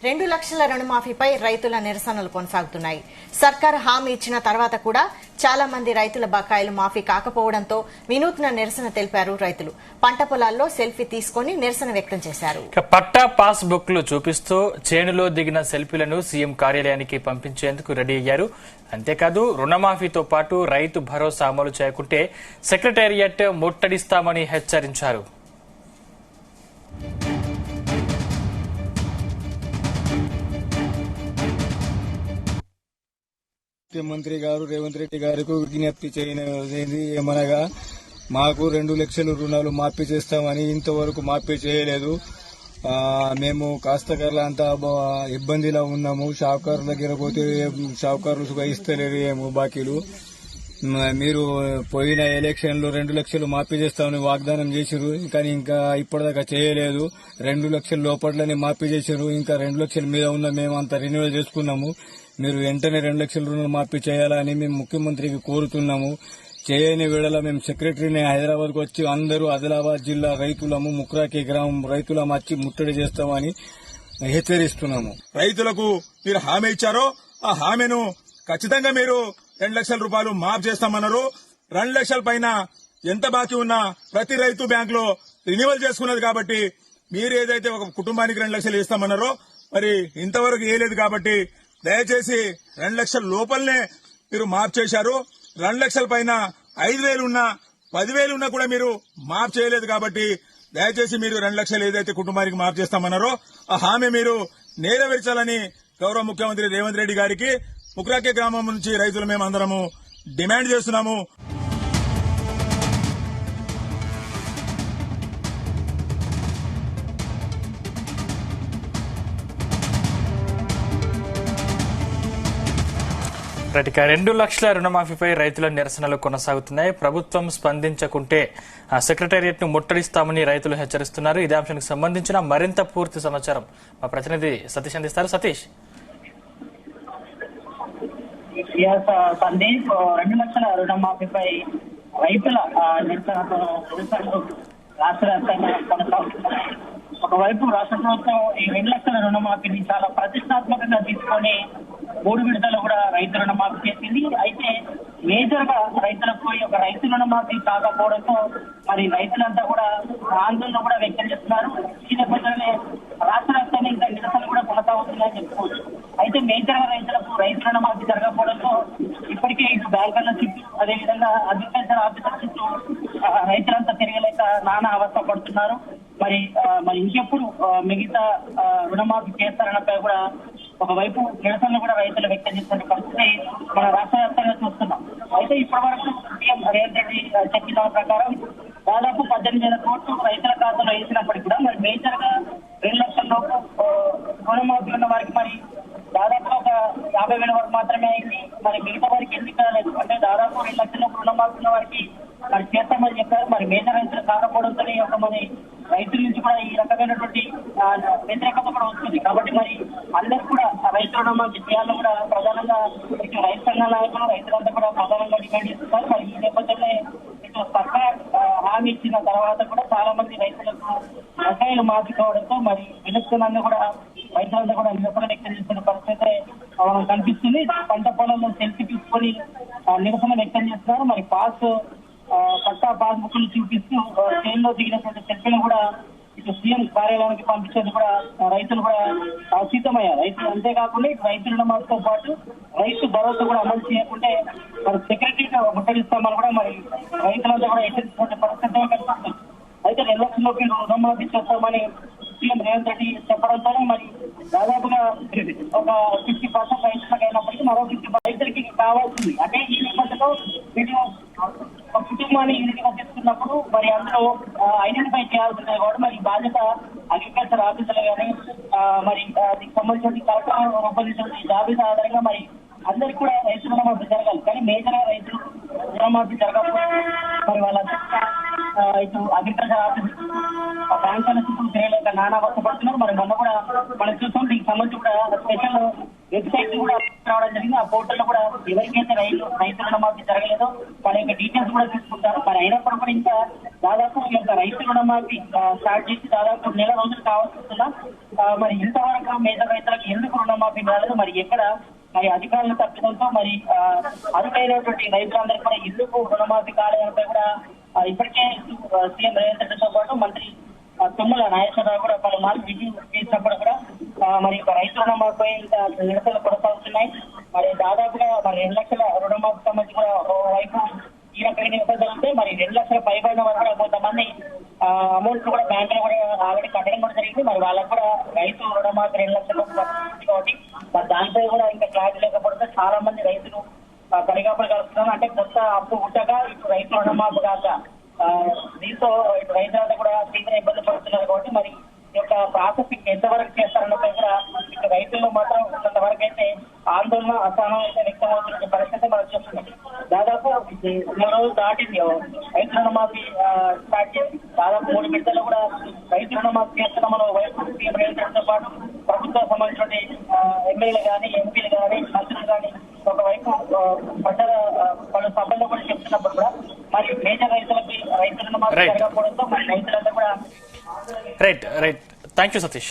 2 లక్షల రుణమాఫీపై రైతుల నిరసనలు కొనసాగుతున్నాయి. సర్కార్ హామీ ఇచ్చిన తర్వాత కూడా చాలా మంది రైతుల బకాయిలు మాఫీ కాకపోవడంతో వినూత్న నిరసన తెలిపారు రైతులు. పంట పొలాల్లో సెల్ఫీ తీసుకుని నిరసన వ్యక్తం చేశారు. పట్టా పాస్ బుక్లు చూపిస్తూ చేనులో దిగిన సెల్ఫీలను సీఎం కార్యాలయానికి పంపించేందుకు రెడీ అయ్యారు. అంతేకాదు రుణమాఫీతో పాటు రైతు భరోసా అమలు చేయకుంటే సెక్రటేరియట్ ముట్టడిస్తామని హెచ్చరించారు. ముఖ్యమంత్రి గారు రేవంత్ రెడ్డి గారికి విజ్ఞప్తి చేయనిది ఏమనగా మాకు 2 లక్షల రుణాలు మాఫీ చేస్తామని ఇంతవరకు మాఫీ చేయలేదు. మేము కాస్తకర్ల అంతా ఇబ్బందిలో ఉన్నాము. షావుకారుల దగ్గర పోతే షావుకారులు ఇస్తలేరు ఏమో బాకీలు. మీరు పోయిన ఎలక్షన్ లో 2 లక్షలు మాఫీ చేస్తామని వాగ్దానం చేశారు, కానీ ఇంకా ఇప్పటిదాకా చేయలేదు. 2 లక్షల లోపట్లనే మాఫీ చేశారు. ఇంకా 2 లక్షల మీద ఉన్న మేము అంతా రెన్యువల్ చేసుకున్నాము. మీరు వెంటనే 2 లక్షల రుణాలు మాఫీ చేయాలని మేము ముఖ్యమంత్రికి కోరుతున్నాము. చేయని వేళల మేము సెక్రటరీని హైదరాబాద్ కు వచ్చి అందరూ ఆదిలాబాద్ జిల్లా రైతులము ముక్రాకి గ్రామం రైతులము వచ్చి ముట్టడి చేస్తామని హెచ్చరిస్తున్నాము. రైతులకు మీరు హామీ ఇచ్చారో ఆ హామీను ఖచ్చితంగా మీరు 2 లక్షల రూపాయలు మాఫ్ చేస్తామన్నారు. 2 లక్షల పైన ఎంత బాకీ ఉన్నా ప్రతి రైతు బ్యాంక్ లో రిన్యూవల్ చేసుకున్నది కాబట్టి మీరు ఏదైతే ఒక కుటుంబానికి 2 లక్షలు ఇస్తామన్నారో మరి ఇంతవరకు వేయలేదు కాబట్టి దయచేసి 2 లక్షల లోపలనే మీరు మాఫ్ చేశారు. 2 లక్షల పైన 5,000 ఉన్నా 10,000 ఉన్నా కూడా మీరు మాఫ్ చేయలేదు కాబట్టి దయచేసి మీరు 2 లక్షలు ఏదైతే కుటుంబానికి మాఫ్ చేస్తామన్నారో ఆ హామీ మీరు నెరవేర్చాలని గౌరవ ముఖ్యమంత్రి రేవంత్ రెడ్డి గారికి ముక్రాకే గ్రామం నుంచి రైతులు మేము అందరము డిమాండ్ చేస్తున్నాము. ఇక 2 లక్షల రుణమాఫీపై రైతుల నిరసనలు కొనసాగుతున్నాయి. ప్రభుత్వం స్పందించకుంటే సెక్రటేరియట్ ను ముట్టడిస్తామని రైతులు హెచ్చరిస్తున్నారు. ఇదే అంశానికి సంబంధించిన మరింత పూర్తి సమాచారం మా ప్రతినిధి సతీష్ అందిస్తారు. సతీష్, సందీప్, 2 లక్షల రుణమాఫీపై రైతుల నిరసనలు రాష్ట్ర వ్యాప్తంగా కొనసాగుతున్నాయి. ఒకవైపు రాష్ట్ర ప్రభుత్వం ఈ 2 లక్షల రుణమాఫీని చాలా ప్రతిష్టాత్మకంగా తీసుకొని 3 విడతలు కూడా రైతు రుణమాఫీ చేసింది. అయితే మేజర్ గా రైతులకు ఒక రైతు రుణమాఫీ కాకపోవడంతో మరి రైతులంతా కూడా ఆందోళన కూడా వ్యక్తం చేస్తున్నారు. ఈ నేపథ్యంలోనే రాష్ట్ర వ్యాప్తంగా ఇంకా నిరసనలు కూడా కొనసాగుతున్నాయని చెప్పుకోవచ్చు. అయితే మేజర్ గా రైతు రుణమాఫీ జరగకపోవడంతో ఇప్పటికే ఇటు బ్యాంకుల చుట్టూ అదేవిధంగా అగ్రికల్చర్ ఆఫీసర్ చుట్టూ రైతులంతా తిరగలేక నానా అవస్థ పడుతున్నారు. మరి ఇంకెప్పుడు మిగతా రుణమాఫీ చేస్తారన్నపై కూడా ఒకవైపు నిరసనలు కూడా రైతులు వ్యక్తం చేస్తున్న పరిస్థితి మన రాష్ట్ర వ్యాప్తంగా చూస్తున్నాం. అయితే ఇప్పటి వరకు సీఎం రేవంత్ రెడ్డి చెప్పిన ప్రకారం దాదాపు 18,000 కోట్లు రైతుల ఖాతాలో వేసినప్పటికీ కూడా మరి మేజర్ గా 2 లక్షల లోపు రుణమాఫీ ఉన్న వారికి మరి దాదాపు ఒక 50,000 వరకు మాత్రమే అయింది. మరి మిగతా వారికి ఎందుకు కాలేదు అంటే దాదాపు 2 లక్షల లోపు రుణమాఫీ ఉన్న వారికి మరి చేస్తామని చెప్పారు. మరి మేజర్ రైతులు కాకపోవడంతో ఒక మరి రైతుల నుంచి కూడా ఈ రకమైనటువంటి వ్యతిరేకత కూడా వస్తుంది. కాబట్టి మరి అందరూ కూడా రైతు రుణమాఫీ చేయాలని కూడా ప్రధానంగా ఇటు రైతు సంఘాల నాయకులు రైతులంతా కూడా ప్రధానంగా డిమాండ్ చేస్తున్నారు. మరి ఈ నేపథ్యంలో ఇటు సర్కార్ హామీ ఇచ్చిన తర్వాత కూడా చాలా మంది రైతులకు బకాయిలు మాఫీ కావడంతో మరి వినూత్నంగా కూడా రైతులంతా కూడా నిరసన వ్యక్తం చేస్తున్న పరిస్థితి కనిపిస్తుంది. పంట పొలంలో సెల్ఫీ తీసుకొని నిరసన వ్యక్తం చేస్తున్నారు. మరి పట్టా పాస్ బుక్లు చూపిస్తూ చేనులో దిగినటువంటి సెల్ఫీలు కూడా ఇటు సీఎం కార్యాలయానికి పంపించేందుకు కూడా రైతులు కూడా సిద్ధమయ్యారు. రైతులు అంతేకాకుండా ఇటు రైతు రుణమాఫీతో పాటు రైతు భరోసా కూడా అమలు చేయకుంటే మరి సెక్రటరీకి ముట్టడిస్తామని కూడా మరి రైతులంతా కూడా హెచ్చరించిన పరిస్థితి కనిపిస్తుంది. అయితే 2 లక్షల్లోకి రుణమాఫీ చేస్తామని సీఎం రేవంత్ రెడ్డి చెప్పడంతో మరి దాదాపుగా ఒక 50% రైతులకు అయినప్పటికీ మరో 50% రైతులకి కావాల్సింది. అంటే ఈ నేపథ్యంలో వీటి ఒక కుటుంబాన్ని యూనిట్గా తీసుకున్నప్పుడు మరి అందులో ఐడెంటిఫై చేయాల్సింది కాబట్టి మరి బాధ్యత అగ్రికల్చర్ ఆఫీసర్లు కానీ మరి దీనికి సంబంధించిన కలెక్టర్ రూపొందించిన జాబితా ఆధారంగా మరి అందరికి కూడా రైతు రుణమాఫీ జరగాలి. కానీ మేజర్ గా రైతు రుణమాఫీ జరగకపోతే మరి వాళ్ళందరూ ఇటు అగ్రికల్చర్ ఆఫీస్ బ్యాంకుల చుట్టూ చేయలేక నానా అవస్థపడుతున్నారు. మరి మొన్న కూడా మనం చూస్తాం. దీనికి సంబంధించి కూడా స్పెషల్ వెబ్సైట్ కూడా రావడం జరిగింది. ఆ పోర్టల్ లో కూడా ఎవరికైతే రైతు రుణమాఫీ జరగలేదో వాళ్ళ యొక్క డీటెయిల్స్ కూడా తీసుకుంటారు. మరి అయినప్పుడు కూడా ఇంకా దాదాపు రైతు రుణమాఫీ స్టార్ట్ చేసి దాదాపు 1 నెల రోజులు కావాల్సి వస్తున్నా మరి ఇంతవరకు మేజర్ రైతులకు ఎందుకు రుణమాఫీ కాలేదు, మరి ఎక్కడ మరి అధికారులు తప్పిదంతో మరి అర్హులైనటువంటి రైతులందరికీ కూడా ఎందుకు రుణమాఫీ కాలేదంటే కూడా ఇప్పటికే సీఎం రేవంత్ రెడ్డితో పాటు మంత్రి తుమ్మల నాగేశ్వరరావు కూడా పలుమార్లు విజిట్ చేసినప్పుడు కూడా మరి రైతు రుణమాఫీ ఇంత నిరసనలు కొనసాగుతున్నాయి. మరి దాదాపుగా మరి 2 లక్షల రుణమాఫీ సంబంధించి కూడా ఓవైపు ఈ రకమైన నిబంధనలు ఉంటే మరి 2 లక్షల పైబడిన వారు కూడా కొంతమంది అమౌంట్ కూడా బ్యాంకులో కూడా ఆల్రెడీ కట్టడం కూడా జరిగింది. మరి వాళ్ళకు కూడా రైతు రుణమాఫీ 2 లక్షల కాబట్టి మరి దానిపై కూడా ఇంకా క్లారిటీ లేకపోతే చాలా మంది రైతులు కడిగాపులు కలుస్తున్నారు. అంటే కొత్త అప్పు పుట్టగా ఇటు రైతు రుణమాఫీ కాక దీంతో ఇటు రైతులంతా కూడా తీవ్ర ఇబ్బంది పడుతున్నారు. కాబట్టి మరి ఈ యొక్క ప్రాసెసింగ్ ఎంతవరకు చేస్తారన్నపై కూడా ఇటు రైతుల్లో మాత్రం ఉన్నంత వరకు అయితే ఆందోళన అసహనం అయితే వ్యక్తమవుతున్న పరిస్థితి మనం చూస్తున్నాం. దాదాపు 3 రోజులు దాటింది రైతు రుణమాఫీ స్టార్ట్ చేసి దాదాపు 3 విడతల్లో కూడా రైతు రుణమాఫీ చేస్తున్నామని వైపు సీఎం రేవంత్ రెడ్డితో పాటు ప్రభుత్వం సంబంధించిన ఎమ్మెల్యేలు కానీ ఎంపీలు కానీ మంత్రులు కానీ ఒకవైపు పలు సభల్లో కూడా చెప్తున్నప్పుడు కూడా మరి మేజర్ రైతులకి రైతు రుణమాఫీ జరగకపోవడంతో మరి రైతులంతా కూడా రైట్ థ్యాంక్ యూ సతీష్.